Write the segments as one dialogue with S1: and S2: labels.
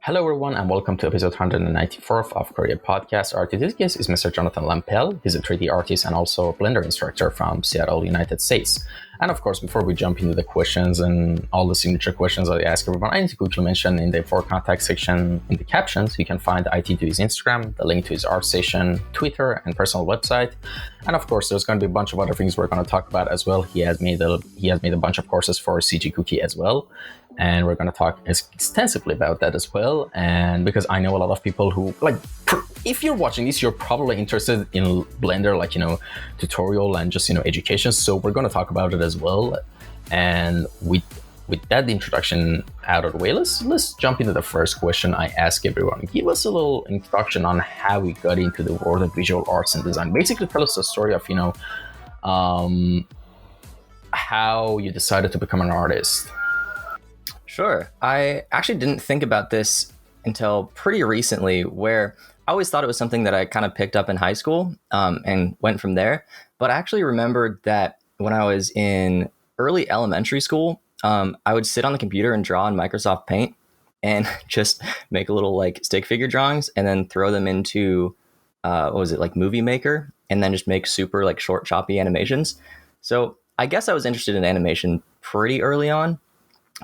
S1: Hello, everyone, and welcome to episode 194 of Kouryer podcast. Our today's guest is Mr. Jonathan Lampel. He's a 3D artist and also a Blender instructor from Seattle, United States. And of course, before we jump into the questions and all the signature questions I ask everyone, I need to quickly mention in the for contact section in the captions, you can find the IT to his Instagram, the link to his art station, Twitter, and personal website. And of course, there's going to be a bunch of other things we're going to talk about as well. He has made a bunch of courses for CG Cookie as well. And we're going to talk extensively about that as well. And because I know a lot of people who, if you're watching this, you're probably interested in Blender, tutorial and just, education. So we're going to talk about it as well. And with that introduction out of the way, let's jump into the first question I ask everyone. Give us a little introduction on how we got into the world of visual arts and design. Basically, tell us the story of, how you decided to become an artist.
S2: Sure. I actually didn't think about this until pretty recently, where I always thought it was something that I kind of picked up in high school and went from there. But I actually remembered that when I was in early elementary school, I would sit on the computer and draw in Microsoft Paint and just make little stick figure drawings and then throw them into, Movie Maker, and then just make super short, choppy animations. So I guess I was interested in animation pretty early on,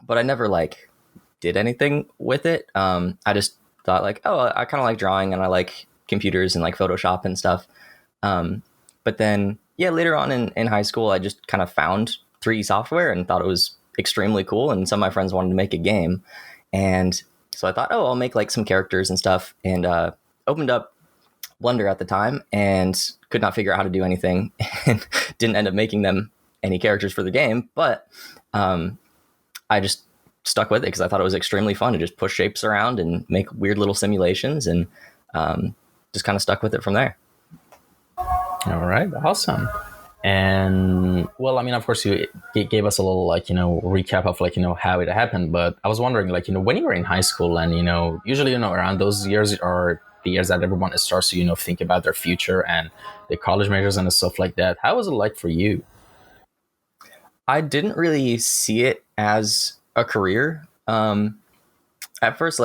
S2: but I never did anything with it. I just thought I kind of like drawing and I like computers and Photoshop and stuff. But then, later on in high school, I just kind of found 3D software and thought it was extremely cool. And some of my friends wanted to make a game. And so I thought, I'll make some characters and stuff, and opened up Blender at the time and could not figure out how to do anything and didn't end up making them any characters for the game. But I just stuck with it because I thought it was extremely fun to just push shapes around and make weird little simulations, and just kind of stuck with it from there.
S1: All right, awesome. And of course, you gave us a little recap of how it happened. But I was wondering, when you were in high school, and usually around those years are the years that everyone starts to think about their future and the college majors and stuff like that. How was it like for you?
S2: I didn't really see it as a career. At first,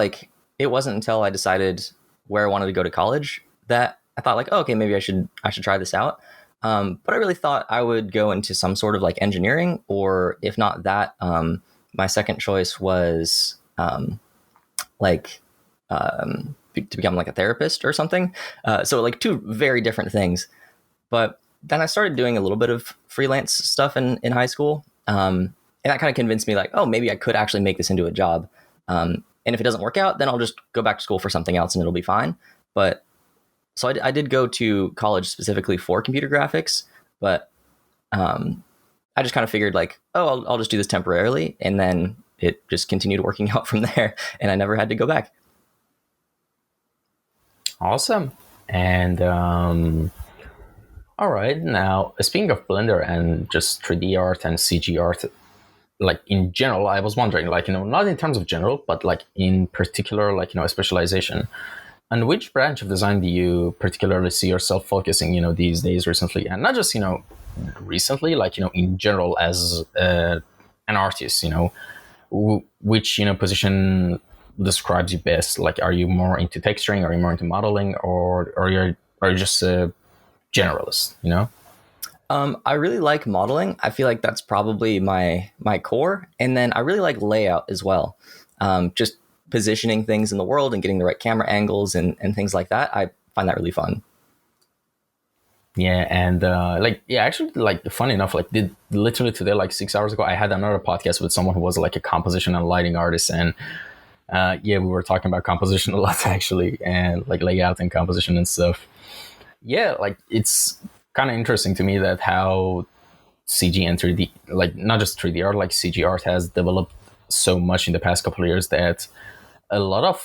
S2: it wasn't until I decided where I wanted to go to college that I thought okay, maybe I should try this out. But I really thought I would go into some sort of engineering, or if not that, my second choice was to become a therapist or something. So two very different things. But then I started doing a little bit of freelance stuff in high school. And that kind of convinced me maybe I could actually make this into a job. And if it doesn't work out, then I'll just go back to school for something else and it'll be fine. But so I did go to college specifically for computer graphics, but I just kind of figured I'll just do this temporarily. And then it just continued working out from there. And I never had to go back.
S1: Awesome. And all right, now speaking of Blender and just 3D art and CG art, in general, I was wondering, not in terms of general, but in particular, a specialization. And which branch of design do you particularly see yourself focusing, these days recently? And not just, recently, in general as an artist, which, position describes you best? Are you more into texturing? Are you more into modeling? Or are you just a generalist,
S2: I really like modeling. I feel like that's probably my core. And then I really like layout as well. Just positioning things in the world and getting the right camera angles and things like that. I find that really fun.
S1: Yeah. And actually, funny enough, literally today, 6 hours ago, I had another podcast with someone who was a composition and lighting artist. And we were talking about composition a lot, actually, and layout and composition and stuff. Yeah, it's kind of interesting to me that how CG and 3D, not just 3D art, CG art has developed so much in the past couple of years that a lot of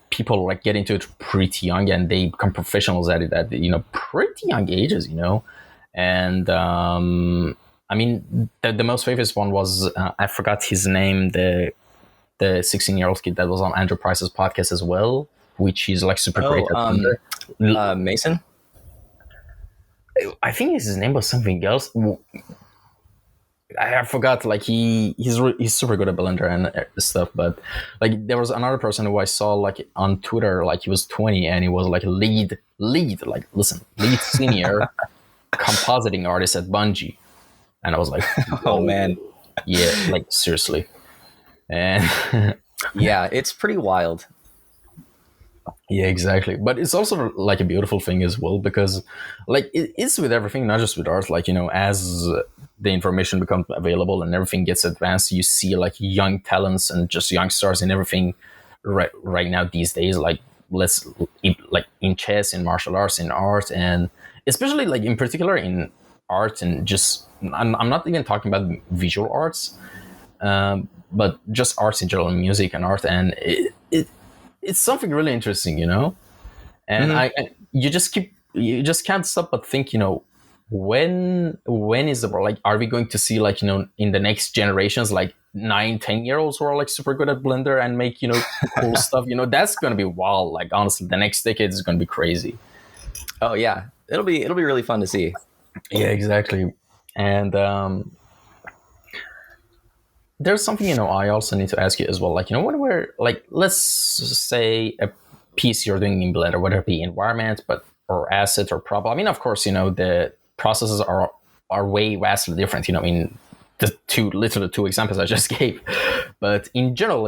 S1: people get into it pretty young and they become professionals at it at pretty young ages, and the most famous one was I forgot his name, the 16-year-old kid that was on Andrew Price's podcast as well, which he's super great at.
S2: Mason?
S1: I think his name was something else. I forgot, like he's super good at Blender and stuff, but like there was another person who I saw like on Twitter, like he was 20 and he was like lead, like listen, lead senior compositing artist at Bungie. And I was like,
S2: Oh man.
S1: yeah, like seriously. And
S2: Yeah, it's pretty wild.
S1: yeah, exactly. But it's also like a beautiful thing as well, because like it's with everything, not just with art. Like, as the information becomes available and everything gets advanced, you see like young talents and just young stars and everything right now these days. Like like in chess, in martial arts, in art, and especially like in particular in art, and just I'm not even talking about visual arts, but just arts in general, music and art, and it's something really interesting, and you just can't stop but think, when is the, like, are we going to see, like, in the next generations, like 9-10-year-olds who are like super good at Blender and make, cool stuff, that's going to be wild. Like, honestly, the next decade is going to be crazy.
S2: Oh yeah, it'll be really fun to see.
S1: Yeah, exactly. And there's something, I also need to ask you as well. Like, when we're like, let's say a piece you're doing in Blender, whether it be environment, or asset or problem. I mean, of course, the processes are way vastly different, in the two examples I just gave. But in general,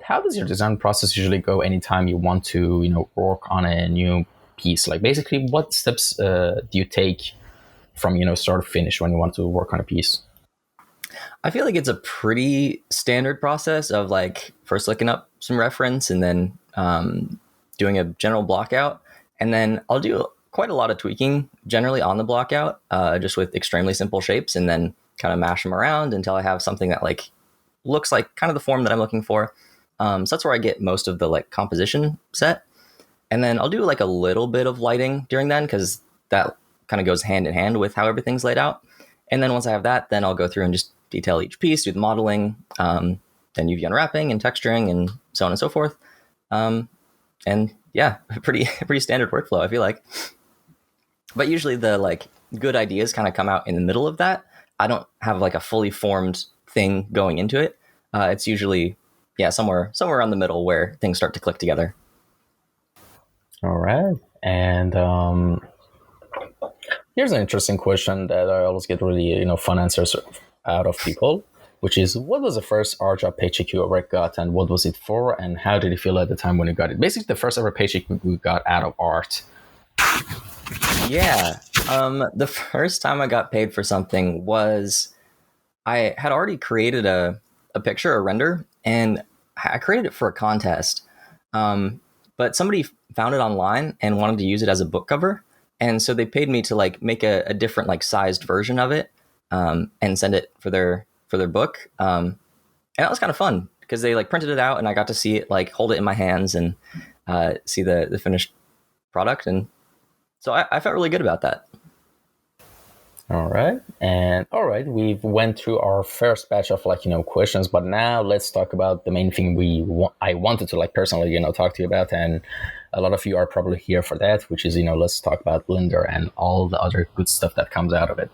S1: how does your design process usually go anytime you want to, work on a new piece? Like, basically, what steps do you take from, start to finish when you want to work on a piece?
S2: I feel like it's a pretty standard process of like first looking up some reference and then doing a general block out. And then I'll do quite a lot of tweaking generally on the block out, just with extremely simple shapes, and then kind of mash them around until I have something that like looks like kind of the form that I'm looking for. So that's where I get most of the like composition set. And then I'll do like a little bit of lighting during then, because that kind of goes hand in hand with how everything's laid out. And then once I have that, then I'll go through and just detail each piece, do the modeling, then UV unwrapping and texturing and so on and so forth. And yeah, pretty standard workflow, I feel like. But usually the like good ideas kind of come out in the middle of that. I don't have like a fully formed thing going into it. It's usually, somewhere around the middle where things start to click together.
S1: All right. And here's an interesting question that I always get really, fun answers out of people, which is, what was the first art job paycheck you ever got, and what was it for, and how did it feel at the time when you got it? Basically, the first ever paycheck we got out of art.
S2: Yeah. The first time I got paid for something was, I had already created a picture, a render, and I created it for a contest. But somebody found it online and wanted to use it as a book cover. And so they paid me to like make a different like sized version of it, and send it for their book. And that was kind of fun because they like printed it out and I got to see it, like hold it in my hands and see the finished product. And so I felt really good about that.
S1: All right. And all right, we've went through our first batch of like, questions, but now let's talk about the main thing I wanted to like personally, talk to you about. And a lot of you are probably here for that, which is, let's talk about Blender and all the other good stuff that comes out of it.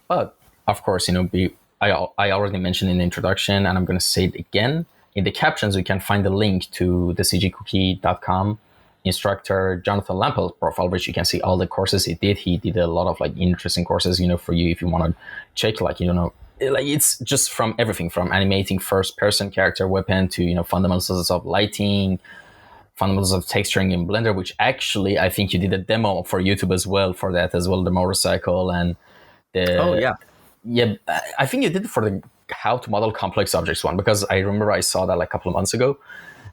S1: But of course, I already mentioned in the introduction, and I'm going to say it again. In the captions, you can find the link to the cgcookie.com instructor Jonathan Lampel profile, which you can see all the courses he did. He did a lot of like interesting courses, for you if you want to check, like, like it's just from everything from animating first person character weapon to, fundamentals of lighting, fundamentals of texturing in Blender, which actually I think you did a demo for YouTube as well for that as well, the motorcycle and the...
S2: Oh, yeah.
S1: Yeah, I think you did it for the how to model complex objects one, because I remember I saw that like a couple of months ago.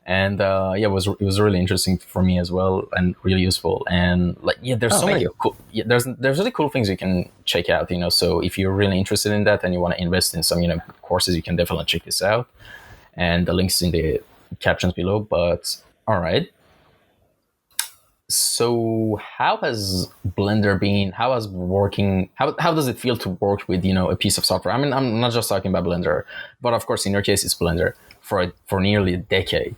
S1: And it was really interesting for me as well, and really useful. And like, there's so many cool, there's really cool things you can check out, so if you're really interested in that and you want to invest in some, courses, you can definitely check this out. And the links in the captions below. But all right. So how has Blender been? How does it feel to work with, a piece of software? I mean, I'm not just talking about Blender, but of course, in your case, it's Blender for nearly a decade,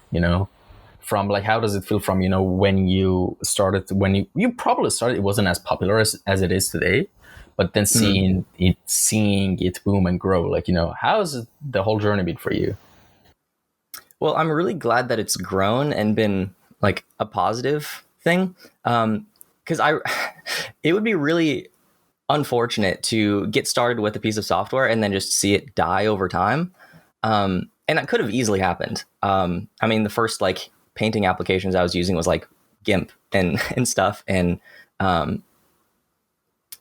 S1: from like, how does it feel from, when you started, when you probably started, it wasn't as popular as it is today, but then seeing it boom and grow. Like, how's the whole journey been for you?
S2: Well, I'm really glad that it's grown and been like a positive thing. Because it would be really unfortunate to get started with a piece of software and then just see it die over time. And that could have easily happened. I mean, the first like painting applications I was using was like GIMP and stuff. And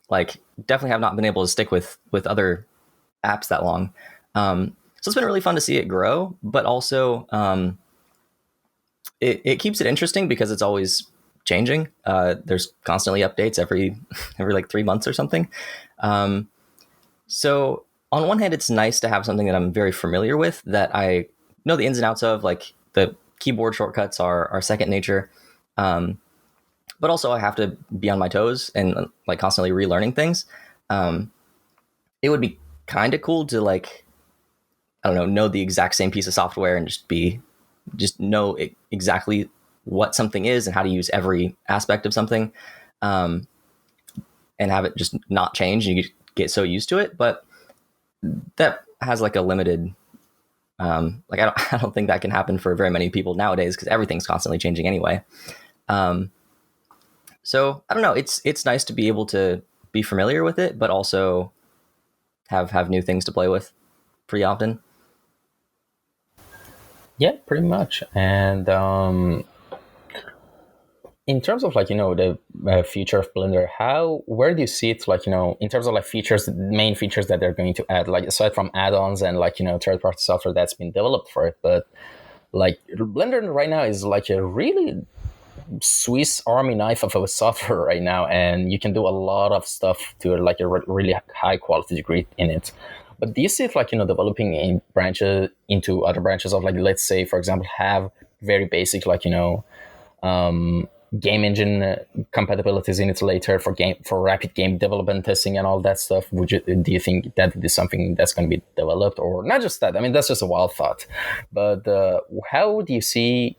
S2: like definitely have not been able to stick with other apps that long. So it's been really fun to see it grow, but also it keeps it interesting because it's always changing. There's constantly updates every like 3 months or something. So on one hand, it's nice to have something that I'm very familiar with, that I know the ins and outs of, like the keyboard shortcuts are second nature. But also I have to be on my toes and like constantly relearning things. It would be kind of cool to like, I don't know the exact same piece of software and just know exactly what something is and how to use every aspect of something, and have it just not change and you get so used to it. But that has like a limited, like I don't think that can happen for very many people nowadays because everything's constantly changing anyway. So I don't know. It's nice to be able to be familiar with it, but also have new things to play with pretty often.
S1: Yeah, pretty much. And in terms of like, the future of Blender, where do you see it, like, in terms of like features, main features that they're going to add, like aside from add-ons and like, third-party software that's been developed for it, but like Blender right now is like a really Swiss Army knife of a software right now, and you can do a lot of stuff to like a really high quality degree in it. But do you see it like, developing in branches into other branches of like, let's say, for example, have very basic like, game engine compatibilities in it later for rapid game development testing and all that stuff? Do you think that is something that's going to be developed, or not just that? I mean, that's just a wild thought. But how do you see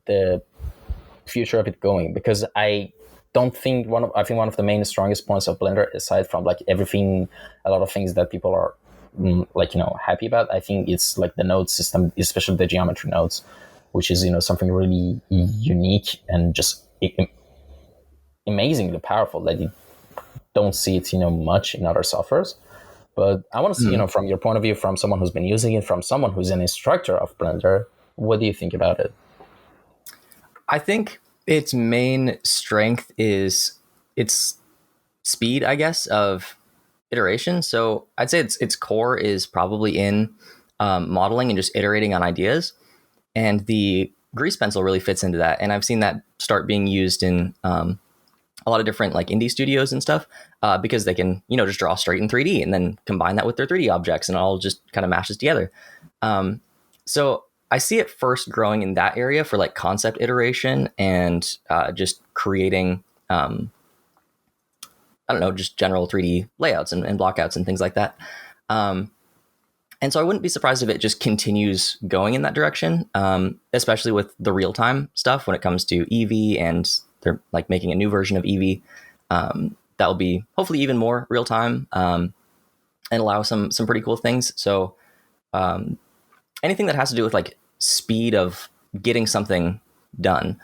S1: the future of it going? Because I think one of the main strongest points of Blender, aside from like a lot of things that people are like, happy about, I think it's like the node system, especially the geometry nodes, which is, something really unique and just amazingly powerful that you don't see it, much in other softwares. But I want to see, from your point of view, from someone who's been using it, from someone who's an instructor of Blender, what do you think about it?
S2: I think its main strength is its speed, I guess, of iteration. So I'd say its core is probably in modeling and just iterating on ideas. And the grease pencil really fits into that. And I've seen that start being used in a lot of different like indie studios and stuff, because they can, just draw straight in 3D and then combine that with their 3D objects and it all just kind of mashes together. So I see it first growing in that area for like concept iteration and just creating, just general 3D layouts and blockouts and things like that. And so I wouldn't be surprised if it just continues going in that direction, especially with the real-time stuff when it comes to Eevee, and they're like making a new version of Eevee. That will be hopefully even more real-time, and allow some pretty cool things. So anything that has to do with like speed of getting something done.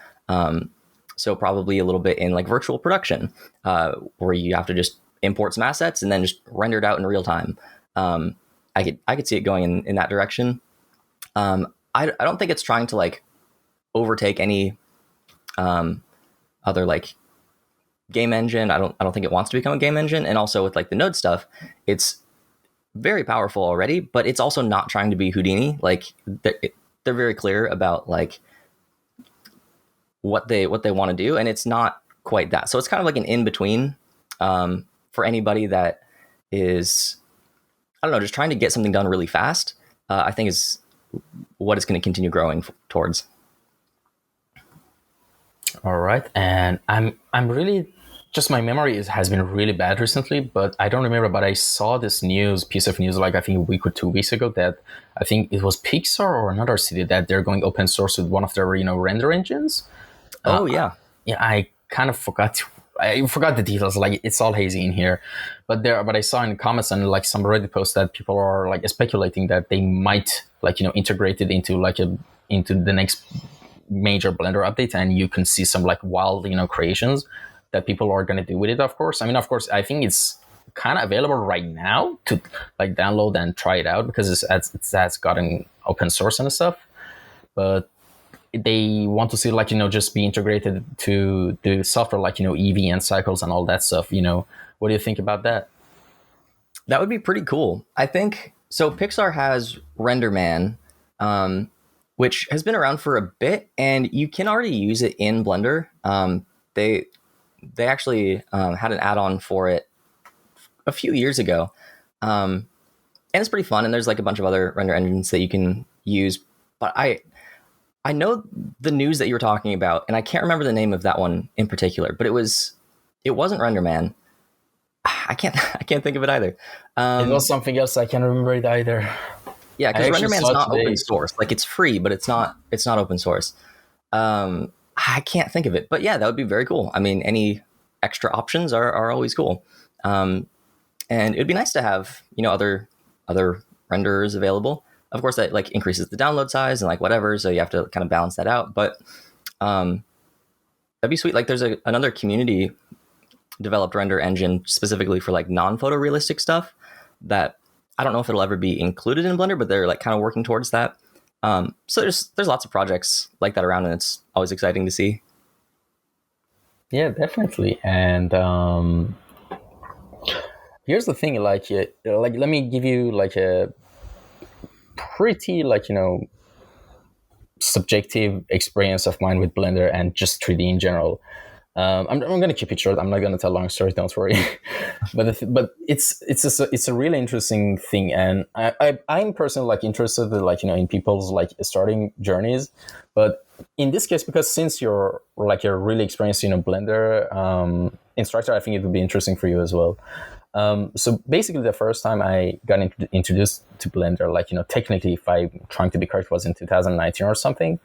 S2: So probably a little bit in like virtual production, where you have to just import some assets and then just render it out in real time. I could see it going in that direction. I don't think it's trying to like overtake any other like game engine. I don't think it wants to become a game engine. And also with like the node stuff, it's very powerful already, but it's also not trying to be Houdini. Like they're very clear about like what they want to do, and it's not quite that. So it's kind of like an in between for anybody that is, I don't know, just trying to get something done really fast. I think is what it's going to continue growing towards.
S1: All right, and I'm really, just my memory has been really bad recently, but I don't remember. But I saw this piece of news, like I think a week or 2 weeks ago, that I think it was Pixar or another studio that they're going open source with one of their render engines.
S2: Oh yeah,
S1: yeah. I kind of forgot I forgot the details. Like it's all hazy in here, but I saw in the comments and like some Reddit posts that people are like speculating that they might like integrate it into into the next major Blender update, and you can see some like wild creations that people are going to do with it. Of course, of course, I think it's kind of available right now to like download and try it out because it's gotten open source and stuff, but they want to see like just be integrated to the software like EV and cycles and all that stuff. What do you think about that?
S2: That would be pretty cool. I think so. Pixar has RenderMan, which has been around for a bit, and you can already use it in Blender. They actually had an add-on for it a few years ago, and it's pretty fun. And there's like a bunch of other render engines that you can use. But I know the news that you were talking about, and I can't remember the name of that one in particular. But it wasn't RenderMan. I can't think of it either.
S1: It was something else. I can't remember it either.
S2: Yeah, because RenderMan's not open source. Like it's free, but it's not open source. I can't think of it, but yeah, that would be very cool. I mean, any extra options are always cool. And it'd be nice to have, other renderers available. Of course, that like increases the download size and like whatever. So you have to kind of balance that out. But that'd be sweet. Like there's another community developed render engine specifically for like non-photorealistic stuff that I don't know if it'll ever be included in Blender, but they're like kind of working towards that. So there's lots of projects like that around, and it's always exciting to see.
S1: Yeah, definitely. And here's the thing, like let me give you like a pretty like subjective experience of mine with Blender and just 3D in general. I'm going to keep it short. I'm not going to tell long stories. Don't worry. but it's a really interesting thing, and I'm personally like interested like in people's like starting journeys. But in this case, because since you're really experienced Blender instructor, I think it would be interesting for you as well. So basically, the first time I got introduced to Blender, like technically, if I'm trying to be correct, was in 2019 or something.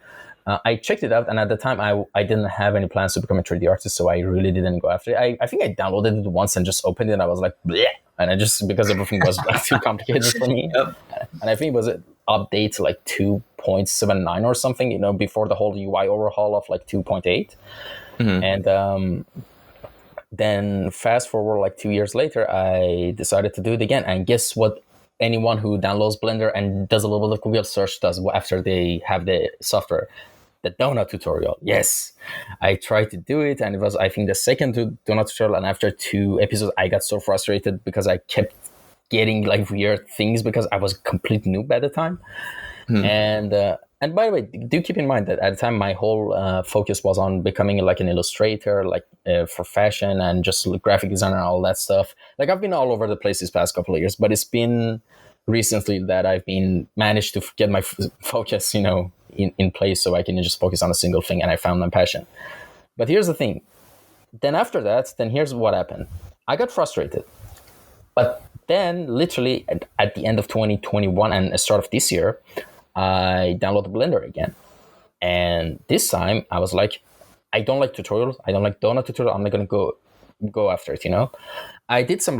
S1: I checked it out, and at the time, I didn't have any plans to become a 3D artist, so I really didn't go after it. I think I downloaded it once and just opened it, and I was like, bleh! And I just, because everything was like, too complicated for me. Yep. And I think it was an update like 2.79 or something, before the whole UI overhaul of like 2.8. Mm-hmm. And then fast forward like 2 years later, I decided to do it again. And guess what? Anyone who downloads Blender and does a little bit of Google search does after they have the software. The donut tutorial. Yes, I tried to do it, and it was, I think, the second donut tutorial. And after 2 episodes, I got so frustrated because I kept getting like weird things because I was a complete noob at the time. And by the way, do keep in mind that at the time my whole focus was on becoming like an illustrator, like for fashion and just graphic designer and all that stuff. Like I've been all over the place these past couple of years, but it's been recently that I've been managed to get my focus, in place so I can just focus on a single thing, and I found my passion. But here's the thing. Then after that, here's what happened. I got frustrated. But then literally at the end of 2021 and the start of this year, I downloaded Blender again. And this time I was like, I don't like tutorials. I don't like donut tutorials. I'm not going to go after it, I did some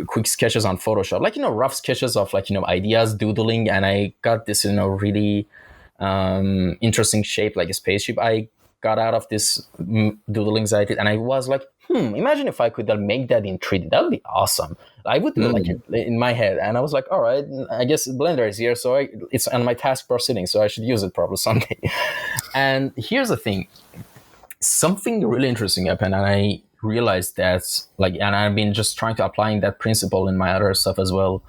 S1: quick sketches on Photoshop, rough sketches of ideas, doodling. And I got this, really interesting shape, like a spaceship I got out of this doodlings I did. And I was like, imagine if I could make that in 3D. That would be awesome. I would do it in my head. And I was like, all right, I guess Blender is here. So it's on my taskbar sitting. So I should use it probably someday. And here's the thing. Something really interesting happened. And I realized that, and I've been just trying to applying that principle in my other stuff as well.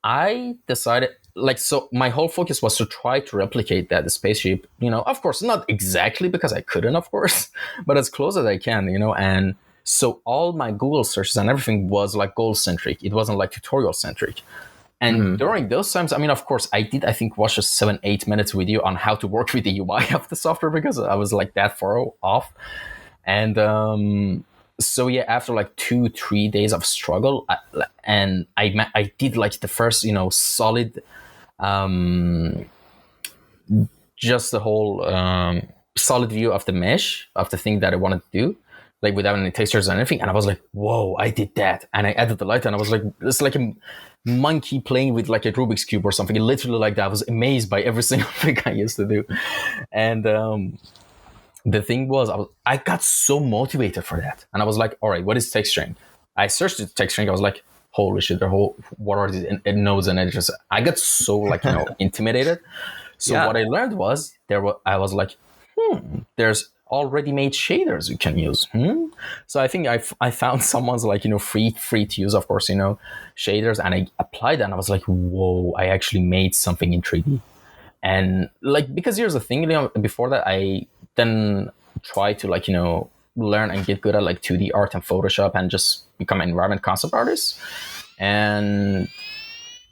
S1: I decided, so my whole focus was to try to replicate that spaceship, of course, not exactly because I couldn't, of course, but as close as I can, and so all my Google searches and everything was like goal-centric. It wasn't like tutorial-centric. And during those times, of course, I think watch a 7-8 minutes video on how to work with the UI of the software because I was like that far off. And so yeah, after like 2-3 days of struggle, I did like the first, solid, just the whole solid view of the mesh of the thing that I wanted to do. like without any textures or anything. And I was like, whoa, I did that. And I added the light, and I was like, it's like a monkey playing with like a Rubik's Cube or something. Literally like that. I was amazed by every single thing I used to do. And the thing was, I got so motivated for that. And I was like, all right, what is texturing? I searched the texturing. I was like, holy shit, what are these nodes and edges? I got so like, intimidated. So what I learned was I was like, there's already made shaders you can use. So I think I found someone's like, free to use, of course, shaders, and I applied that, and I was like, whoa, I actually made something in 3D. And like, because here's the thing, before that, I then tried to like, learn and get good at like 2D art and Photoshop and just become an environment concept artist. And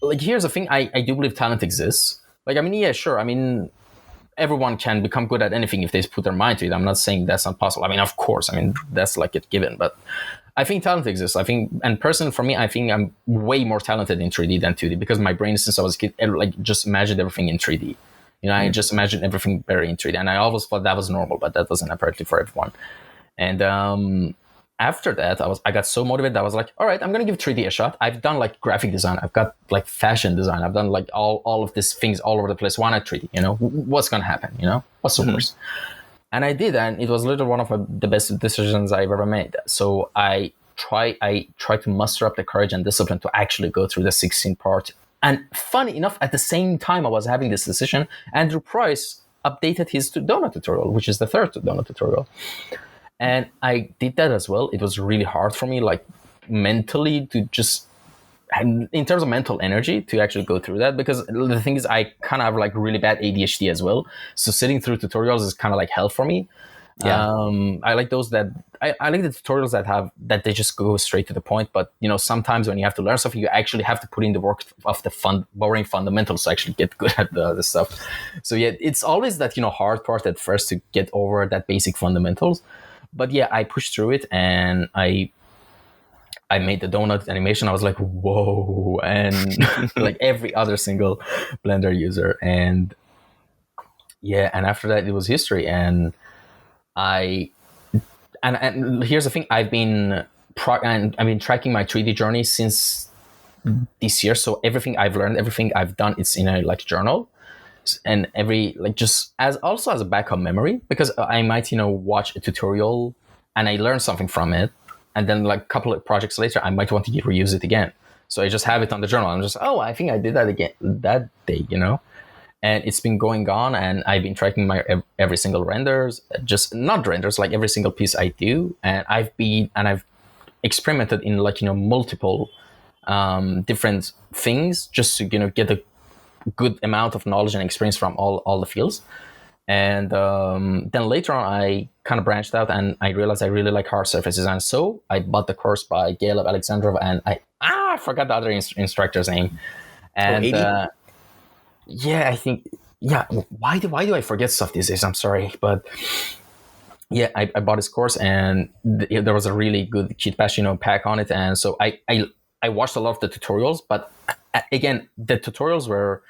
S1: like, here's the thing, I do believe talent exists. Like, I mean, yeah, sure. I mean, everyone can become good at anything if they put their mind to it. I'm not saying that's not possible. I mean, of course, that's like a given, but I think talent exists. I think, and personally for me, I think I'm way more talented in 3D than 2D, because my brain, since I was a kid, like just imagined everything in 3D. I just imagined everything better in 3D, and I always thought that was normal, but that wasn't apparently for everyone. And after that, I got so motivated that I was like, all right, I'm going to give 3D a shot. I've done like graphic design. I've got like fashion design. I've done like all of these things all over the place. Why not 3D? What's going to happen? What's the worst? And I did, and it was literally one of the best decisions I've ever made. So I tried to muster up the courage and discipline to actually go through the 16 part. And funny enough, at the same time I was having this decision, Andrew Price updated his donut tutorial, which is the third donut tutorial. And I did that as well. It was really hard for me, like mentally, to just, in terms of mental energy, to actually go through that. Because the thing is, I kind of have like really bad ADHD as well. So sitting through tutorials is kind of like hell for me. Yeah. I like those I like the tutorials that they just go straight to the point. But, sometimes when you have to learn something, you actually have to put in the work of the boring fundamentals to actually get good at the stuff. So yeah, it's always that, hard part at first to get over that basic fundamentals. But yeah, I pushed through it, and I made the donut animation. I was like, whoa, and like every other single Blender user. And yeah, and after that, it was history. And and here's the thing, I've been tracking my 3D journey since this year. So everything I've learned, everything I've done, it's in a like journal. And just as a backup memory, because I might watch a tutorial and I learn something from it, and then like a couple of projects later I might want to reuse it again. So I just have it on the journal. I'm just, I think I did that again that day, and it's been going on, and I've been tracking my every single renders, just not renders, like every single piece I do. And I've experimented in like multiple different things just to get a good amount of knowledge and experience from all the fields. And then later on, I kind of branched out, and I realized I really like hard surface design. So I bought the course by Gail of Alexandrova, and I forgot the other instructor's name. And yeah, I think, yeah. Why do I forget stuff these days? I'm sorry, but yeah, I bought this course, and there was a really good cheat patch, pack on it. And so I watched a lot of the tutorials, but again, the tutorials were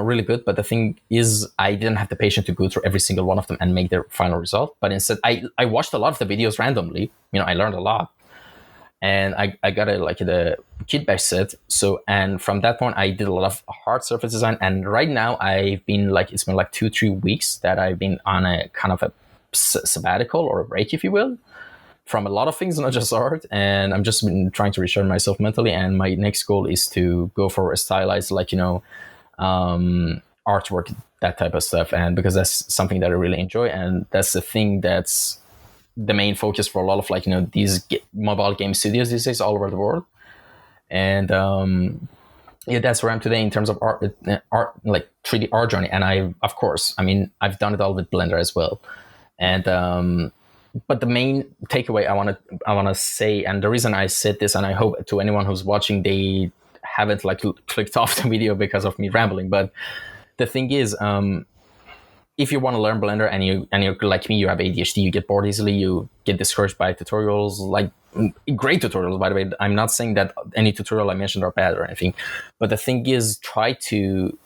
S1: really good. But the thing is, I didn't have the patience to go through every single one of them and make their final result. But instead, I watched a lot of the videos randomly. I learned a lot. And I got the kit bash set. So, and from that point, I did a lot of hard surface design. And right now it's been like 2-3 weeks that I've been on a kind of a sabbatical or a break, if you will, from a lot of things, not just art. And I'm just been trying to recharge myself mentally. And my next goal is to go for a stylized, artwork, that type of stuff. And because that's something that I really enjoy. And that's the thing that's the main focus for a lot of these mobile game studios these days all over the world. And yeah, that's where I'm today in terms of art, like 3D art journey. And I've done it all with Blender as well. And but the main takeaway I want to say, and the reason I said this, and I hope to anyone who's watching, they haven't clicked off the video because of me rambling. But the thing is, if you want to learn Blender and you're like me, you have ADHD, you get bored easily, you get discouraged by tutorials, like great tutorials, by the way. I'm not saying that any tutorial I mentioned are bad or anything, but the thing is, try to,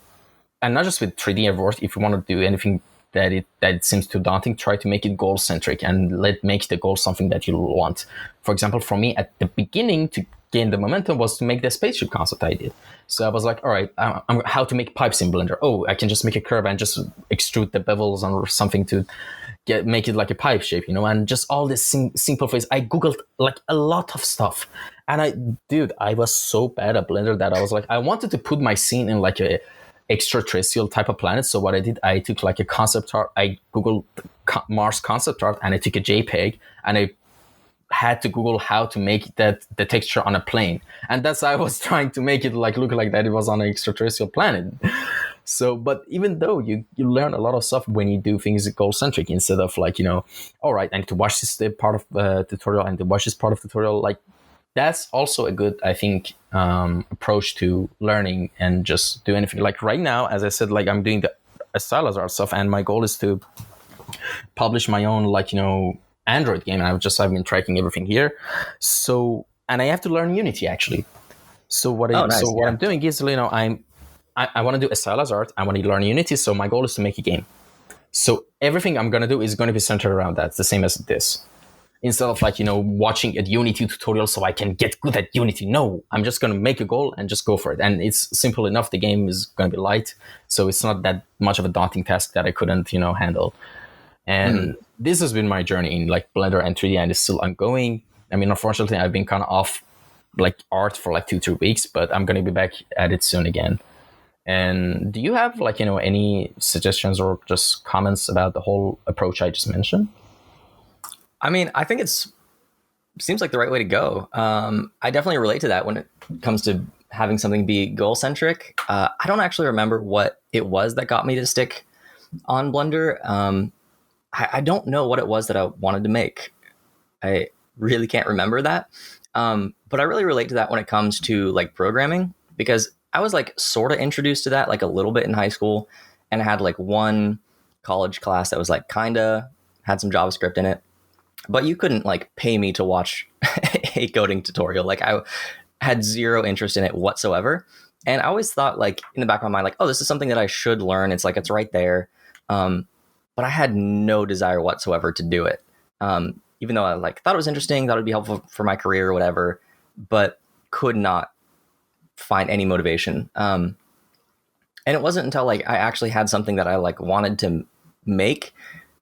S1: and not just with 3D work, if you want to do anything that it seems too daunting, try to make it goal centric and make the goal something that you want. For example, for me at the beginning, to gain the momentum was to make the spaceship concept I did. So I was like, all right, how to make pipes in Blender? Oh, I can just make a curve and just extrude the bevels or something to make it like a pipe shape, and just all this simple things. I Googled like a lot of stuff, and I was so bad at Blender that I was like, I wanted to put my scene in like a extraterrestrial type of planet. So what I did, I took like a concept art, I Googled Mars concept art, and I took a JPEG, and I had to Google how to make the texture on a plane, and that's how I was trying to make it like look like that it was on an extraterrestrial planet. So, but even though you learn a lot of stuff when you do things goal centric, instead of like, all right, I need to watch this part of tutorial, I need to watch this part of tutorial. Like, that's also a good, I think, approach to learning and just do anything. Like right now, as I said, like I'm doing the stylus art stuff, and my goal is to publish my own, like, Android game. And I've been tracking everything here. So, and I have to learn Unity actually. So what I'm doing is, I want to do a stylus art. I want to learn Unity. So my goal is to make a game. So everything I'm going to do is going to be centered around that. It's the same as this. Instead of like, watching a Unity tutorial so I can get good at Unity. No, I'm just going to make a goal and just go for it. And it's simple enough. The game is going to be light. So it's not that much of a daunting task that I couldn't, handle. And this has been my journey in like Blender and 3D, and it's still ongoing. I mean, unfortunately, I've been kind of off like art for like 2-3 weeks, but I'm going to be back at it soon again. And do you have like, any suggestions or just comments about the whole approach I just mentioned?
S2: I mean, I think seems like the right way to go. I definitely relate to that when it comes to having something be goal centric. I don't actually remember what it was that got me to stick on Blender. I don't know what it was that I wanted to make. I really can't remember that. But I really relate to that when it comes to like programming, because I was like sort of introduced to that like a little bit in high school, and I had like one college class that was like kinda had some JavaScript in it, but you couldn't like pay me to watch a coding tutorial. Like I had zero interest in it whatsoever. And I always thought like in the back of my mind, like, oh, this is something that I should learn. It's like, it's right there. But I had no desire whatsoever to do it. Even though I like thought it was interesting, thought it'd be helpful for my career or whatever, but could not find any motivation. And it wasn't until like I actually had something that I like wanted to make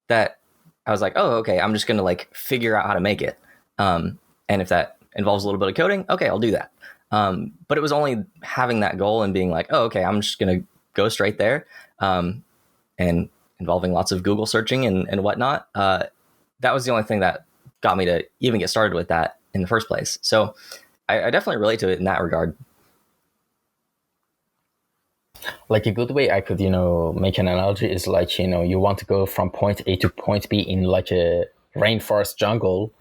S2: that I was like, oh, okay, I'm just going to like figure out how to make it. And if that involves a little bit of coding, okay, I'll do that. But it was only having that goal and being like, oh, okay, I'm just going to go straight there. And involving lots of Google searching and whatnot. That was the only thing that got me to even get started with that in the first place. So I definitely relate to it in that regard.
S1: Like a good way I could, make an analogy is like, you want to go from point A to point B in like a rainforest jungle.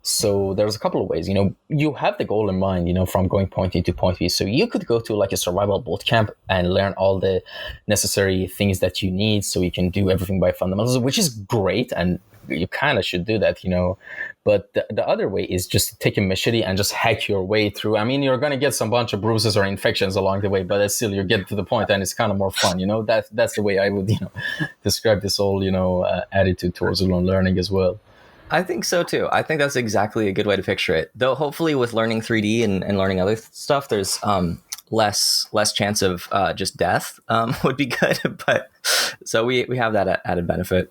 S1: So there's a couple of ways, you have the goal in mind, from going point A to point B. So you could go to like a survival boot camp and learn all the necessary things that you need so you can do everything by fundamentals, which is great. And you kind of should do that, But the other way is just take a machete and just hack your way through. I mean, you're going to get some bunch of bruises or infections along the way, but still you get to the point and it's kind of more fun, That's the way I would, describe this whole, attitude towards learning as well.
S2: I think so too. I think that's exactly a good way to picture it. Though hopefully with learning 3D and learning other stuff, there's less chance of just death would be good. But so we have that added benefit.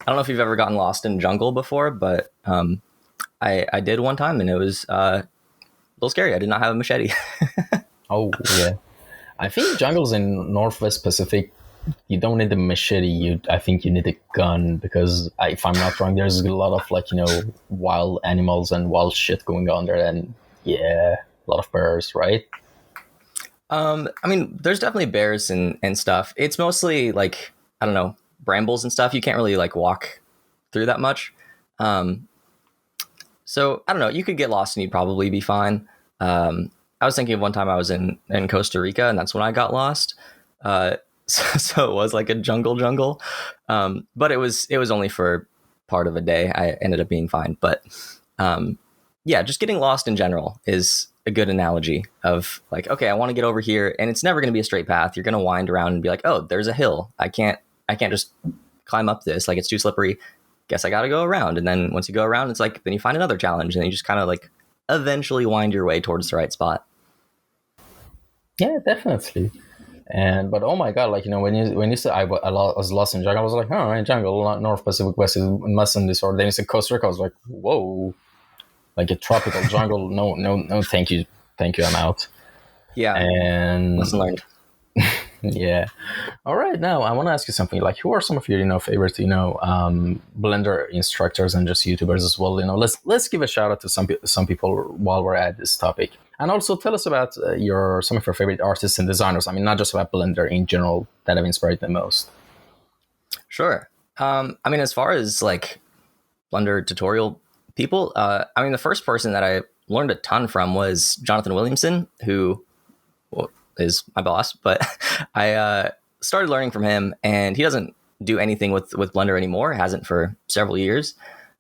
S2: I don't know if you've ever gotten lost in jungle before, but I did one time, and it was a little scary. I did not have a machete.
S1: Oh yeah, I think jungles in Northwest Pacific, you don't need a machete. I think you need a gun, because if I'm not wrong, there's a lot of like wild animals and wild shit going on there, and yeah, a lot of bears, right?
S2: I mean, there's definitely bears and stuff. It's mostly like, I don't know, brambles and stuff. You can't really like walk through that much. So I don't know, you could get lost and you'd probably be fine. I was thinking of one time I was in Costa Rica, and that's when I got lost. So it was like a jungle. But it was only for part of a day. I ended up being fine. But yeah, just getting lost in general is a good analogy of like, okay, I want to get over here, and it's never going to be a straight path. You're going to wind around and be like, oh, there's a hill. I can't just climb up this. Like, it's too slippery. Guess I got to go around. And then once you go around, it's like, then you find another challenge, and you just kind of like eventually wind your way towards the right spot.
S1: Yeah, definitely. But oh my god, like, you know, when you said I was lost in jungle, I was like, oh, right, jungle, not North Pacific, West, must in this order. Then you said Costa Rica, I was like, whoa, like a tropical jungle. No, thank you, I'm out.
S2: Yeah,
S1: and
S2: lesson learned.
S1: Yeah. All right. Now I want to ask you something. Like, who are some of your, favorite, Blender instructors and just YouTubers as well? Let's give a shout out to some people while we're at this topic, and also tell us about some of your favorite artists and designers. I mean, not just about Blender in general, that have inspired the most.
S2: Sure. I mean, as far as like Blender tutorial people, I mean, the first person that I learned a ton from was Jonathan Williamson, who is my boss, but I started learning from him, and he doesn't do anything with Blender anymore, hasn't for several years.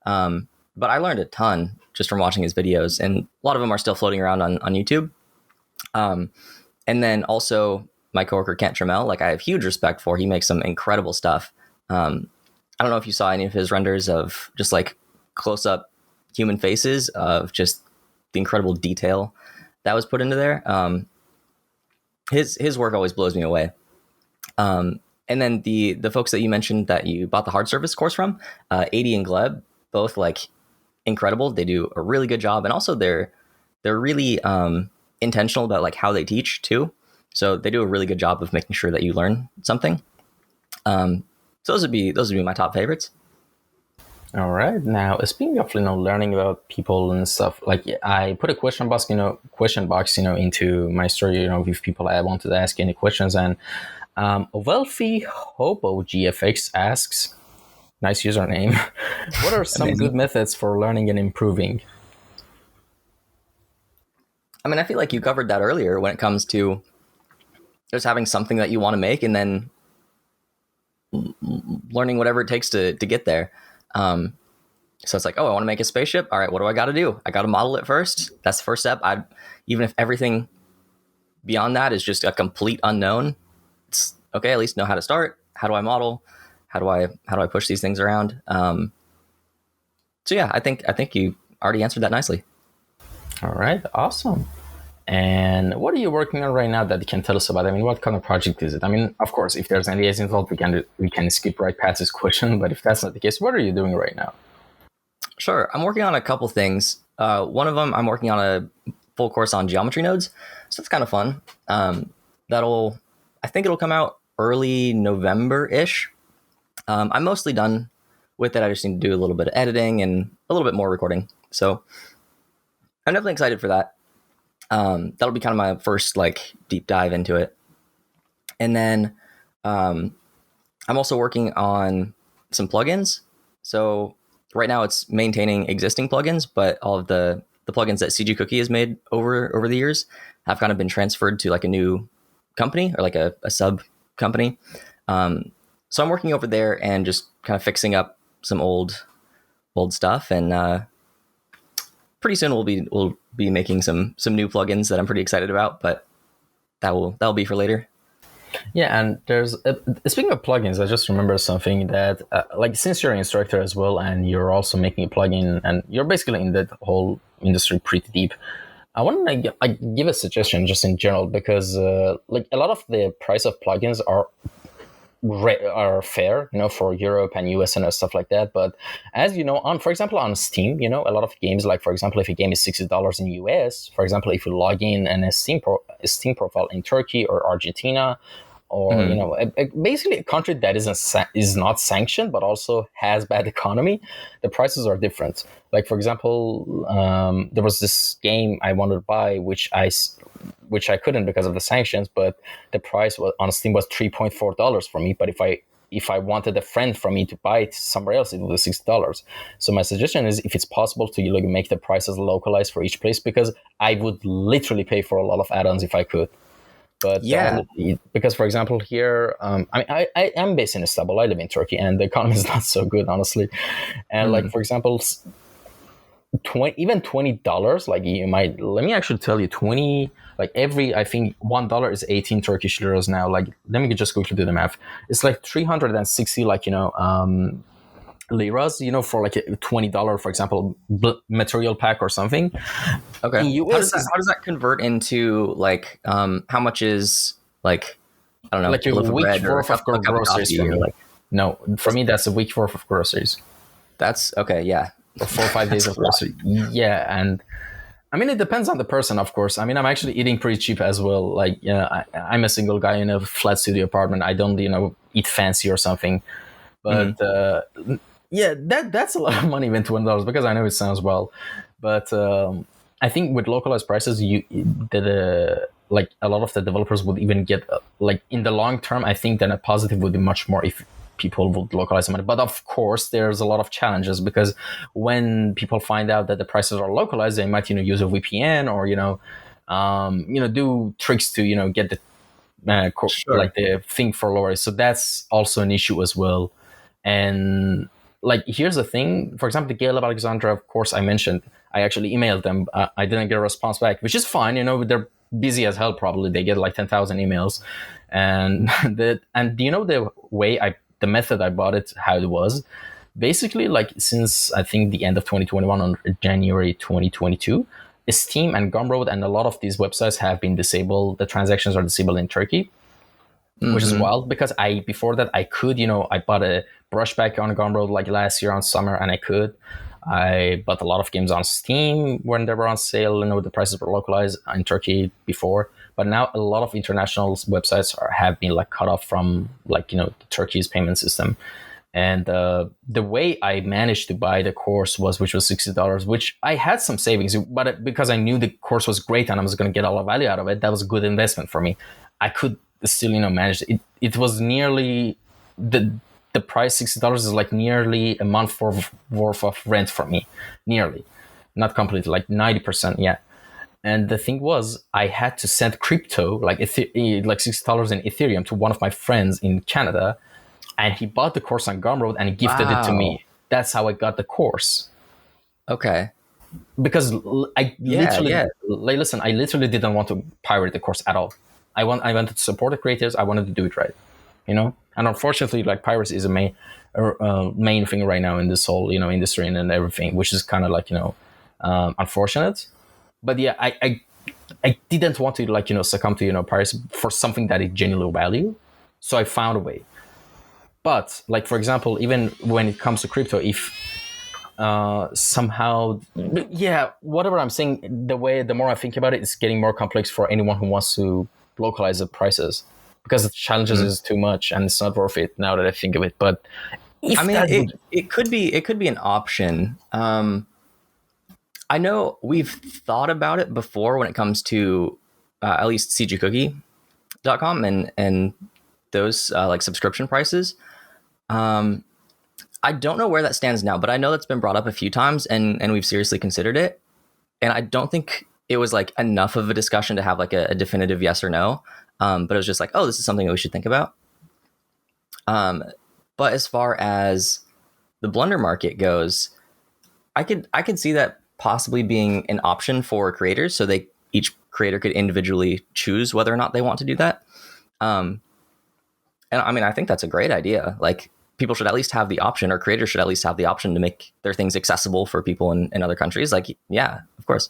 S2: But I learned a ton just from watching his videos, and a lot of them are still floating around on YouTube. And then also my coworker, Kent Trammell, like, I have huge respect for. He makes some incredible stuff. I don't know if you saw any of his renders of just like close up human faces, of just the incredible detail that was put into there. His work always blows me away. And then the folks that you mentioned that you bought the hard surface course from, Adi and Gleb, both like incredible. They do a really good job, and also they're really intentional about like how they teach too. So they do a really good job of making sure that you learn something. So those would be my top favorites.
S1: All right. Now, speaking of learning about people and stuff, like, I put a question box into my story, with people I wanted to ask any questions, and Wealthy Hobo GFX asks, nice username, what are some good methods for learning and improving?
S2: I mean, I feel like you covered that earlier when it comes to just having something that you want to make, and then learning whatever it takes to get there. So it's like, oh, I want to make a spaceship. All right, what do I got to do? I got to model it first. That's the first step. Even if everything beyond that is just a complete unknown, it's okay. At least know how to start. How do I model? How do I push these things around? So yeah, I think you already answered that nicely.
S1: All right, awesome. And what are you working on right now that you can tell us about? I mean, what kind of project is it? I mean, of course, if there's NDAs involved, we can skip right past this question. But if that's not the case, what are you doing right now?
S2: Sure, I'm working on a couple things. One of them, I'm working on a full course on geometry nodes, so that's kind of fun. I think it'll come out early November-ish. I'm mostly done with it. I just need to do a little bit of editing and a little bit more recording. So I'm definitely excited for that. That'll be kind of my first like deep dive into it. And then I'm also working on some plugins. So right now it's maintaining existing plugins, but all of the plugins that CG Cookie has made over the years have kind of been transferred to like a new company, or like a sub company. So I'm working over there and just kind of fixing up some old stuff, and pretty soon we'll be making some new plugins that I'm pretty excited about, but that'll be for later.
S1: Yeah, and there's speaking of plugins, I just remember something that like, since you're an instructor as well, and you're also making a plugin, and you're basically in that whole industry pretty deep, I want to give a suggestion just in general, because like, a lot of the price of plugins are fair, for Europe and US and stuff like that. But as you know, for example, on Steam, a lot of games, like, for example, if a game is $60 in US, for example, if you log in a Steam profile in Turkey or Argentina, or basically a country that is not sanctioned but also has bad economy, the prices are different. Like, for example, there was this game I wanted to buy, which I couldn't because of the sanctions, but the price on Steam was $3.4 for me. But if I wanted a friend from me to buy it somewhere else, it was $60. So my suggestion is, if it's possible, to make the prices localized for each place, because I would literally pay for a lot of add-ons if I could. But
S2: yeah,
S1: because, for example, here, I am based in Istanbul. I live in Turkey, and the economy is not so good, honestly. And like, for example, even $20, like you might, let me actually tell you, 20, like every, I think $1 is 18 Turkish liras now. Like, let me just quickly do the math. It's like 360, like, liras, for like a $20, for example, material pack or something.
S2: Okay.
S1: In US,
S2: How does that convert into like how much is like, I don't know,
S1: like
S2: a
S1: a
S2: loaf of
S1: week's
S2: bread or
S1: worth of
S2: a cup of
S1: groceries for
S2: coffee or
S1: me.
S2: like
S1: No, for me, that's a week's worth of groceries.
S2: that's okay, yeah.
S1: Or 4 or 5 days
S2: That's
S1: of
S2: a lot.
S1: groceries. Yeah. And I mean, it depends on the person, of course. I mean, I'm actually eating pretty cheap as well. Like, I'm a single guy in a flat studio apartment. I don't, eat fancy or something. But yeah, that's a lot of money, even $20, because I know it sounds well. But I think with localized prices, like a lot of the developers would even get like in the long term. I think then a positive would be much more if people would localize the money. But of course, there's a lot of challenges, because when people find out that the prices are localized, they might use a VPN or do tricks to get the
S2: Sure.
S1: like the thing for lower. So that's also an issue as well. And like, here's the thing. For example, the Gale of Alexandria, of course, I mentioned. I actually emailed them. I didn't get a response back, which is fine. They're busy as hell. Probably they get like 10,000 emails, and the method I bought it, how it was. Basically, like, since I think the end of 2021 on January 2022, Steam and Gumroad and a lot of these websites have been disabled. The transactions are disabled in Turkey, which is wild, because before that I could, I bought a brushback on Gumroad like last year on summer, and I bought a lot of games on Steam when they were on sale. The prices were localized in Turkey before, but now a lot of international websites have been like cut off from Turkey's payment system. And the way I managed to buy the course which was $60, which I had some savings, but because I knew the course was great and I was going to get a lot of value out of it, that was a good investment for me. I could still, manage it. It was nearly the price. $60 is like nearly a month worth of rent for me, nearly, not completely, like 90%. Yeah. And the thing was, I had to send crypto, like $60 in Ethereum, to one of my friends in Canada, and he bought the course on Gumroad and he gifted it to me. That's how I got the course.
S2: Okay.
S1: Because I literally,
S2: yeah.
S1: like, listen, I literally didn't want to pirate the course at all. I wanted to support the creators. I wanted to do it right, And unfortunately, like, piracy is a main thing right now in this whole, industry and everything, which is kind of like, unfortunate. But yeah, I didn't want to succumb to, piracy for something that I genuinely value. So I found a way. But like, for example, even when it comes to crypto, if somehow, yeah, whatever I'm saying, the more I think about it, it's getting more complex for anyone who wants to localize the prices, because the challenges is too much and it's not worth it now that I think of it. But
S2: it could be an option. I know we've thought about it before when it comes to at least cgcookie.com and those like subscription prices. I don't know where that stands now, but I know that's been brought up a few times and we've seriously considered it. And I don't think it was like enough of a discussion to have like a definitive yes or no. But it was just like, oh, this is something that we should think about. But as far as the Blender market goes, I could see that possibly being an option for creators, so each creator could individually choose whether or not they want to do that. And I mean, I think that's a great idea. Like, people should at least have the option, or creators should at least have the option to make their things accessible for people in other countries. Like, yeah, of course.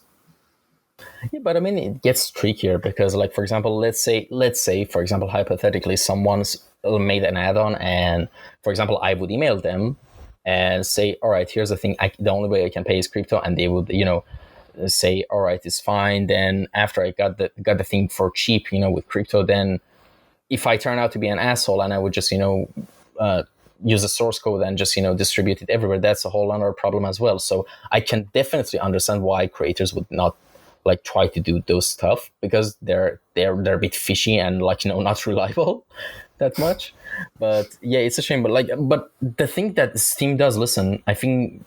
S1: Yeah, but I mean, it gets trickier because, like, for example, let's say, for example, hypothetically, someone's made an add-on, and, for example, I would email them and say, all right, here's the thing. The only way I can pay is crypto, and they would, say, all right, it's fine. Then after I got the thing for cheap, with crypto, then if I turn out to be an asshole and I would just, use the source code and just, distribute it everywhere, that's a whole other problem as well. So I can definitely understand why creators would not like try to do those stuff, because they're a bit fishy and, like, not reliable that much. But yeah, it's a shame. But the thing that Steam does, listen, I think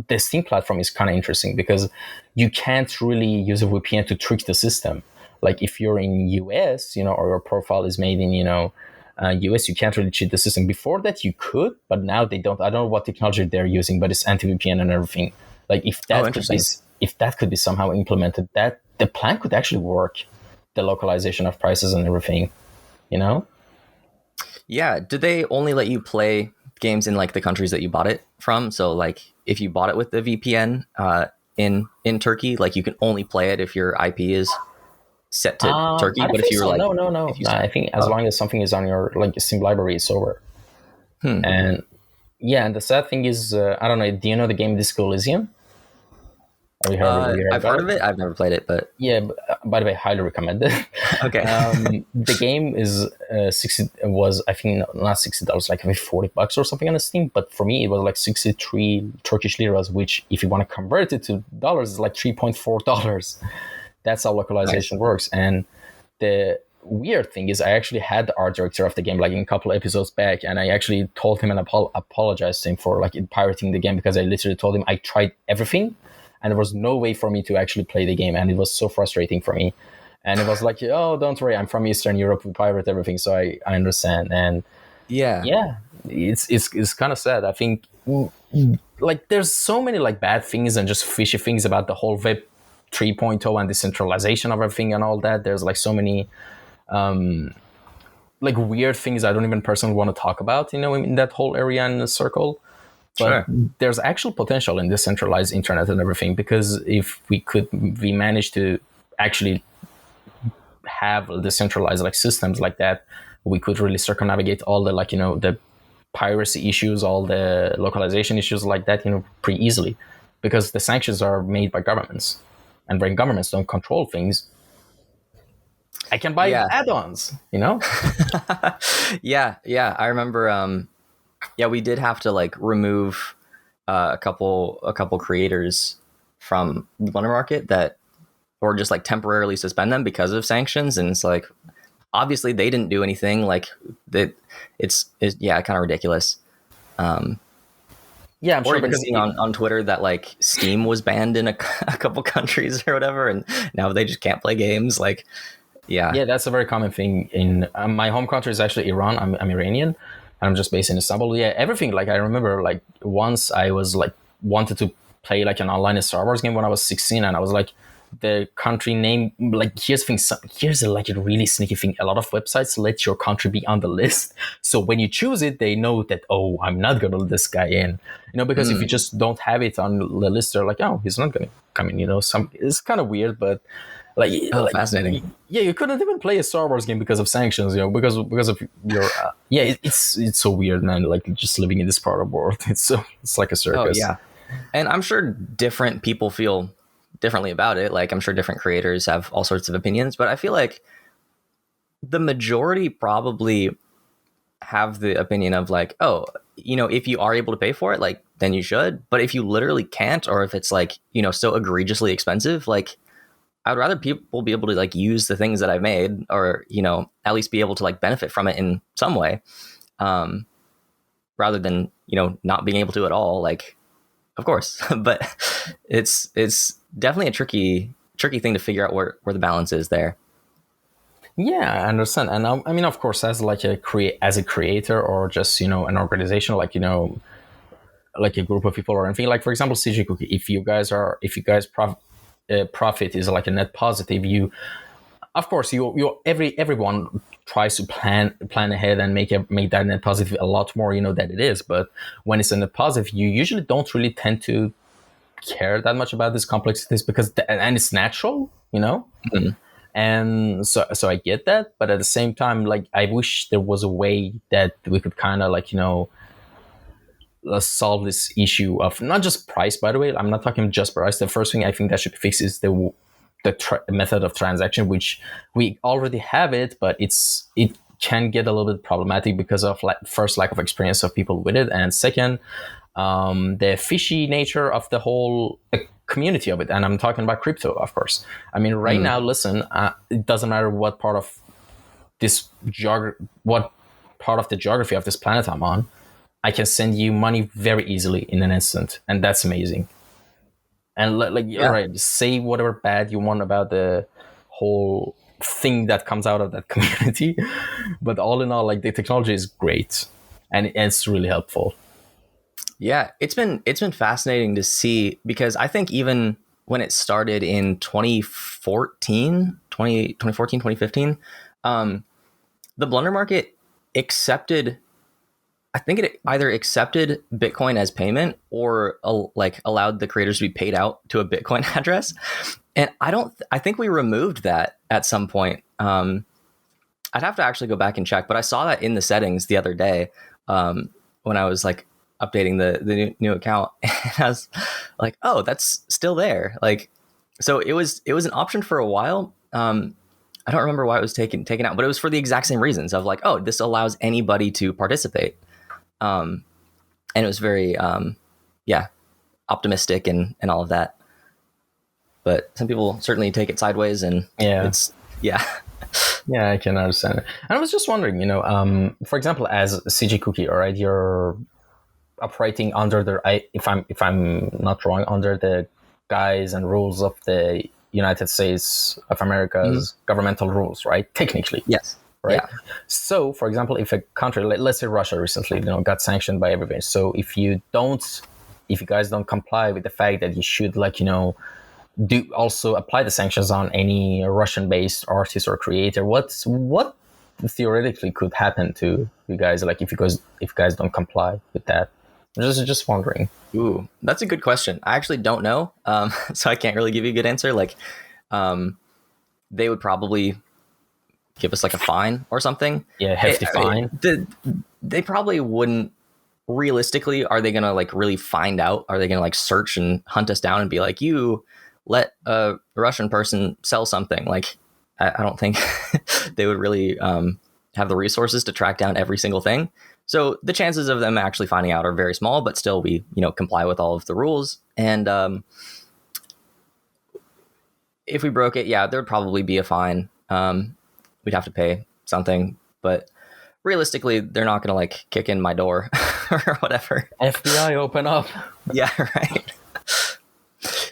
S1: the Steam platform is kind of interesting because you can't really use a VPN to trick the system. Like, if you're in US, or your profile is made in, US, you can't really cheat the system. Before that, you could, but now they don't. I don't know what technology they're using, but it's anti-VPN and everything. Like if
S2: Oh,
S1: that could be
S2: interesting.
S1: if that could be somehow implemented, that the plan could actually work, the localization of prices and everything, you know?
S2: Yeah. Did they only let you play games in like the countries that you bought it from? So like if you bought it with the VPN in Turkey, like you can only play it if your IP is set to
S1: I
S2: Turkey.
S1: don't
S2: But if
S1: think
S2: you were
S1: so.
S2: like,
S1: No, no, no.
S2: if you
S1: No,
S2: said,
S1: I think as
S2: oh,
S1: long as something is on your like Steam library, it's over.
S2: hmm.
S1: And yeah, and the sad thing is, I don't know. Do you know the game Disco Elysium? Have you heard
S2: I've
S1: about
S2: heard
S1: it?
S2: of it. I've never played it, but
S1: Yeah. By the way, highly recommend it.
S2: okay.
S1: The game is 60 was I think not $60, like maybe $40 or something on Steam. But for me, it was like 63 Turkish liras, which if you want to convert it to dollars, is like $3.4. That's how
S2: Nice.
S1: localization works. And the weird thing is, I actually had the art director of the game like in a couple of episodes back, and I actually told him and apologized to him for like pirating the game, because I literally told him I tried everything and there was no way for me to actually play the game, and it was so frustrating for me. And it was like, oh, don't worry, I'm from Eastern Europe, we pirate everything, so I understand. And
S2: Yeah.
S1: yeah, it's kind of sad. I think like there's so many like bad things and just fishy things about the whole Web 3.0 and decentralization of everything and all that. There's like so many like weird things I don't even personally want to talk about, in that whole area and circle. But
S2: Sure.
S1: there's actual potential in decentralized internet and everything, because if we manage to actually have decentralized like systems like that, we could really circumnavigate all the like the piracy issues, all the localization issues like that, pretty easily, because the sanctions are made by governments, and when governments don't control things, I can buy
S2: Yeah.
S1: add-ons.
S2: Yeah. Yeah. I remember. Yeah, we did have to like remove a couple creators from Wonder Market, that, or just like temporarily suspend them because of sanctions, and it's like obviously they didn't do anything. Like that, it's yeah, kind of ridiculous.
S1: Yeah, I'm
S2: Or
S1: sure,
S2: even
S1: because
S2: seeing on Twitter that like Steam was banned in a couple countries or whatever, and now they just can't play games. Like, yeah,
S1: yeah, that's a very common thing in my home country is actually Iran. I'm Iranian, and I'm just based in Istanbul. Yeah, everything. Like I remember, like once I was like wanted to play like an online Star Wars game when I was 16, and I was like, the country name. Like here's like a really sneaky thing. A lot of websites let your country be on the list, so when you choose it, they know that, oh, I'm not gonna let this guy in. Because if you
S2: mm.
S1: just don't have it on the list, they're like, oh, he's not gonna come in. It's kind of weird, but like
S2: Oh,
S1: like
S2: fascinating.
S1: yeah, you couldn't even play a Star Wars game because of sanctions, because of your yeah, it's so weird, man. Like just living in this part of the world, it's like a
S2: Oh
S1: circus.
S2: yeah, and I'm sure different people feel differently about it. Like I'm sure different creators have all sorts of opinions, but I feel like the majority probably have the opinion of like, oh, if you are able to pay for it, like then you should. But if you literally can't, or if it's like, so egregiously expensive, like I'd rather people be able to like use the things that I've made, or, at least be able to like benefit from it in some way. Um, Rather than, not being able to at all. Like, of course, but it's definitely a tricky thing to figure out where the balance is there.
S1: Yeah, I understand. And I mean, of course, as like as a creator, or just an organization, like like a group of people or anything, like for example CG Cookie, if you guys profit is like a net positive, you of course you everyone tries to plan ahead and make that net positive a lot more than it is. But when it's a net positive, you usually don't really tend to care that much about these complexities, because and it's natural.
S2: Mhm.
S1: And so I get that, but at the same time, like I wish there was a way that we could kind of like solve this issue of not just price. By the way, I'm not talking just price. The first thing I think that should be fixed is the method of transaction, which we already have it, but it can get a little bit problematic because of like first lack of experience of people with it, and second, the fishy nature of the whole community of it. And I'm talking about crypto, of course. I mean, right
S2: Mm.
S1: now, listen, it doesn't matter what part of what part of the geography of this planet I'm on. I can send you money very easily in an instant, and that's amazing. And like, all
S2: Yeah.
S1: right, say whatever bad you want about the whole thing that comes out of that community, but all in all, like the technology is great, and it's really helpful.
S2: Yeah, it's been fascinating to see, because I think even when it started in 2015, the blunder market accepted, I think it either accepted Bitcoin as payment or like allowed the creators to be paid out to a Bitcoin address. And I think we removed that at some point. I'd have to actually go back and check, but I saw that in the settings the other day, when I was like updating the new account, and I was like, oh, that's still there. Like, so it was an option for a while. I don't remember why it was taken out, but it was for the exact same reasons of like, oh, this allows anybody to participate. And it was very, yeah, optimistic and all of that. But some people certainly take it sideways, and it's, yeah.
S1: Yeah, I can understand it. And I was just wondering, for example, as CG Cookie, all right, you're operating under if I'm not wrong, under the guise and rules of the United States of America's governmental rules, right? Technically.
S2: Yes.
S1: Right.
S2: Yeah.
S1: So, for example, if a country, let's say Russia recently, got sanctioned by everybody. So if you guys don't comply with the fact that you should, do also apply the sanctions on any Russian-based artist or creator, what theoretically could happen to you guys? Like if you guys don't comply with that, just wondering.
S2: Ooh, that's a good question. I actually don't know, so I can't really give you a good answer. Like, they would probably give us like a fine or something.
S1: Yeah, hefty fine.
S2: They probably wouldn't. Realistically, are they gonna like really find out? Are they gonna like search and hunt us down and be like, you let a Russian person sell something? Like, I don't think they would really have the resources to track down every single thing. So the chances of them actually finding out are very small, but still we, comply with all of the rules. And if we broke it, yeah, there would probably be a fine. We'd have to pay something, but realistically, they're not going to like kick in my door or whatever.
S1: FBI, open up.
S2: Yeah, right.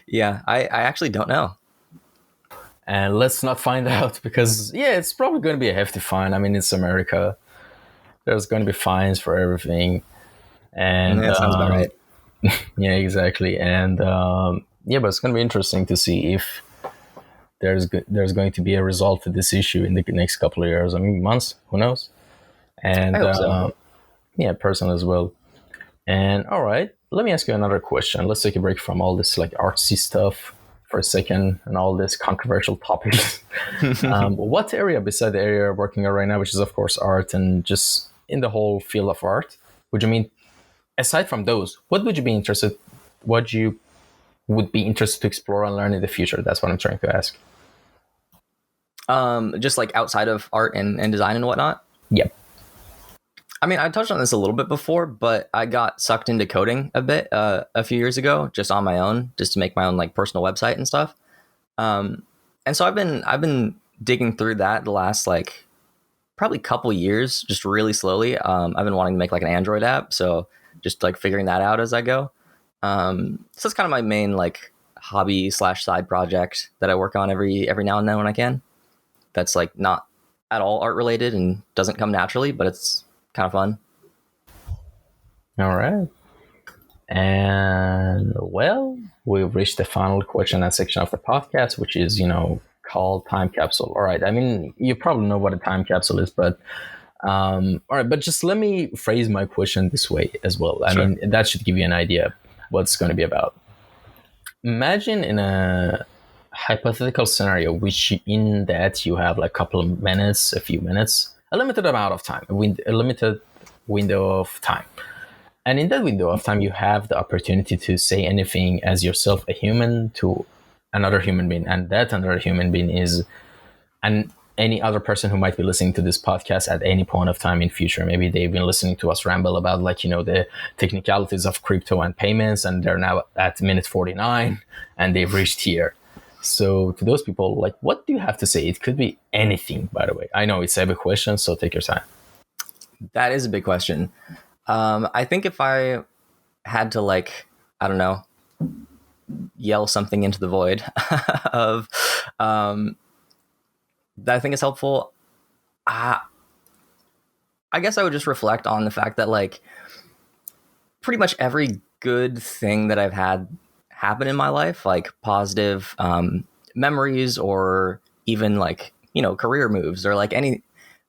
S2: Yeah, I actually don't know.
S1: And let's not find out, because it's probably going to be a hefty fine. I mean, it's America. There's going to be fines for everything. And
S2: that sounds about right.
S1: Yeah, exactly. And but it's going to be interesting to see if there's going to be a result to this issue in the next couple of years. I mean, months, who knows? And
S2: I hope so.
S1: Yeah, personal as well. And all right, let me ask you another question. Let's take a break from all this like artsy stuff for a second and all this controversial topics. What area beside the area you're working on right now, which is of course art, and just in the whole field of art, aside from those, what would you be interested to explore and learn in the future? That's what I'm trying to ask.
S2: Just like outside of art and design and whatnot?
S1: Yep.
S2: I mean, I touched on this a little bit before, but I got sucked into coding a bit a few years ago, just on my own, just to make my own like personal website and stuff. And so I've been digging through that the last like probably couple years, just really slowly. I've been wanting to make like an Android app, so just like figuring that out as I go. So it's kind of my main like hobby / side project that I work on every now and then when I can. That's like not at all art related and doesn't come naturally, but it's kind of fun.
S1: All right. And well, we've reached the final question and section of the podcast, which is, called time capsule. All right. I mean, you probably know what a time capsule is, but all right. But just let me phrase my question this way as well.
S2: Sure.
S1: I mean, that should give you an idea what it's going to be about. Imagine in a hypothetical scenario, which in that you have like a few minutes, a limited amount of time, a limited window of time. And in that window of time, you have the opportunity to say anything as yourself, a human, to another human being. And that another human being is any other person who might be listening to this podcast at any point of time in future. Maybe they've been listening to us ramble about the technicalities of crypto and payments, and they're now at minute 49 and they've reached here. So to those people, like, what do you have to say? It could be anything, by the way. I know it's a big question, so take your time.
S2: That is a big question. I think if I had to like, I don't know, yell something into the void of that I think is helpful, I guess I would just reflect on the fact that like pretty much every good thing that I've had happen in my life, like positive memories, or even like, career moves, or like pretty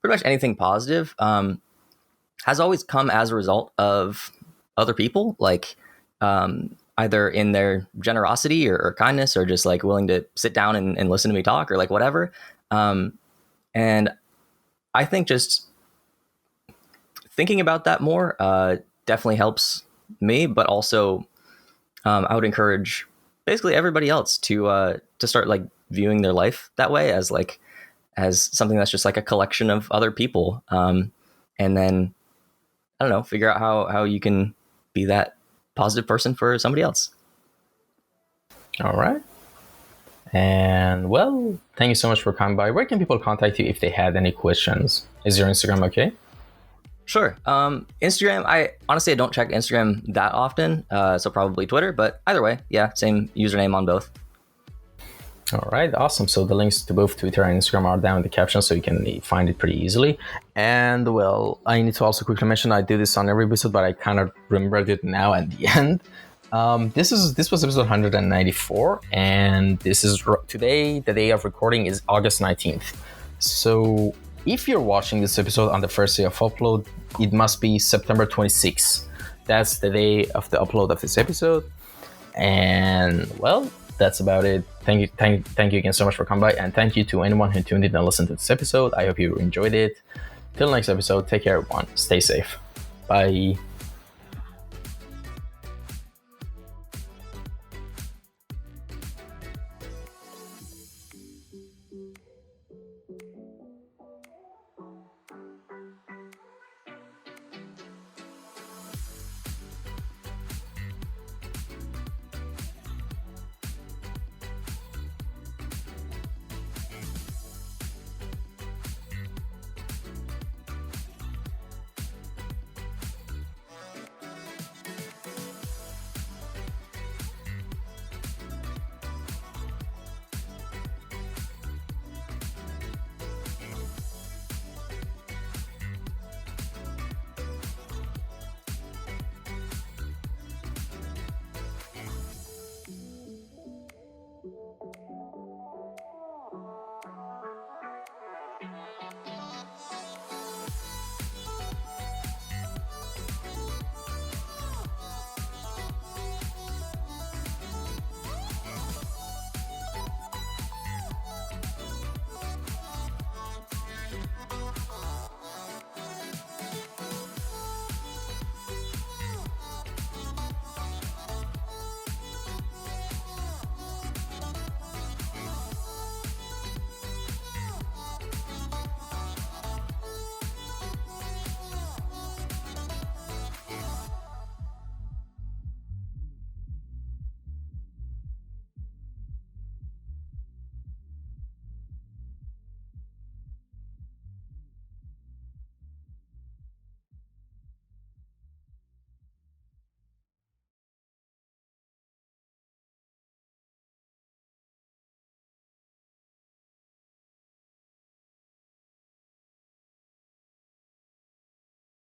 S2: much anything positive, has always come as a result of other people, like either in their generosity or kindness, or just like willing to sit down and listen to me talk, or like whatever. And I think just thinking about that more definitely helps me, but also I would encourage basically everybody else to start like viewing their life that way, as something that's just like a collection of other people, and then I don't know, figure out how you can be that positive person for somebody else.
S1: All right. And well, thank you so much for coming by. Where can people contact you if they had any questions? Is your Instagram okay?
S2: Sure. Instagram, I don't check Instagram that often, so probably Twitter, but either way, yeah, same username on both.
S1: All right, awesome. So the links to both Twitter and Instagram are down in the caption, so you can find it pretty easily. And well, I need to also quickly mention I do this on every episode, but I kind of remembered it now at the end. This was episode 194, and this is today. The day of recording is August 19th. So if you're watching this episode on the first day of upload, it must be September 26th. That's the day of the upload of this episode. And well, that's about it. Thank you again so much for coming by, and thank you to anyone who tuned in and listened to this episode. I hope you enjoyed it. Till next episode, take care everyone. Stay safe. Bye.